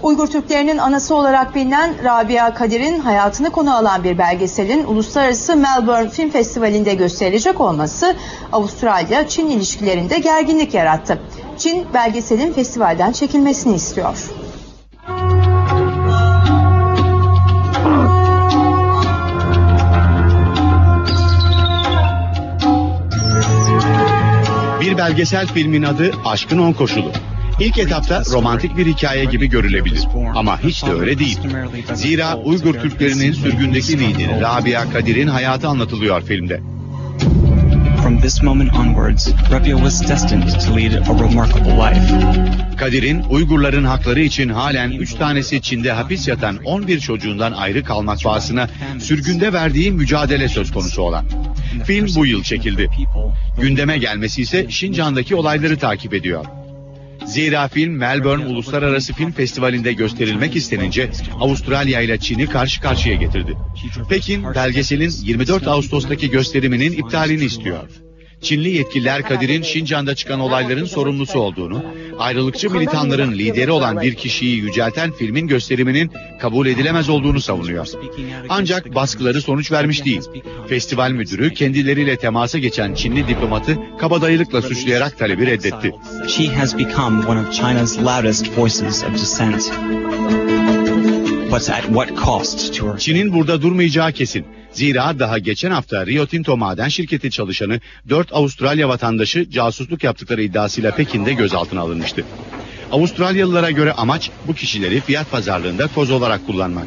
Uygur Türklerinin anası olarak bilinen Rabia Kadir'in hayatını konu alan bir belgeselin uluslararası Melbourne Film Festivali'nde gösterilecek olması Avustralya-Çin ilişkilerinde gerginlik yarattı. Çin belgeselin festivalden çekilmesini istiyor. Bir belgesel filmin adı Aşkın 10 Koşulu. İlk etapta romantik bir hikaye gibi görülebilir ama hiç de öyle değil. Zira Uygur Türklerinin sürgündeki lideri Rabia Kadir'in hayatı anlatılıyor filmde. From this moment onwards, Rabia was destined to lead a remarkable life. Kadir'in Uygurların hakları için halen 3 tanesi Çin'de hapis yatan 11 çocuğundan ayrı kalmak pahasına sürgünde verdiği mücadele söz konusu olan. Film bu yıl çekildi. Gündeme gelmesi ise Şincan'daki olayları takip ediyor. Zira film Melbourne Uluslararası Film Festivali'nde gösterilmek istenince Avustralya ile Çin'i karşı karşıya getirdi. Pekin belgeselin 24 Ağustos'taki gösteriminin iptalini istiyor. Çinli yetkililer Kadir'in Şincan'da çıkan olayların sorumlusu olduğunu, ayrılıkçı militanların lideri olan bir kişiyi yücelten filmin gösteriminin kabul edilemez olduğunu savunuyor. Ancak baskıları sonuç vermiş değil. Festival müdürü kendileriyle temasa geçen Çinli diplomatı kabadayılıkla suçlayarak talebi reddetti. She has become one of China's loudest voices of dissent. But at what cost to her? Çin'in burada durmayacağı kesin. Zira daha geçen hafta Rio Tinto maden şirketi çalışanı 4 Avustralya vatandaşı casusluk yaptıkları iddiasıyla Pekin'de gözaltına alınmıştı. Avustralyalılara göre amaç bu kişileri fiyat pazarlığında koz olarak kullanmak.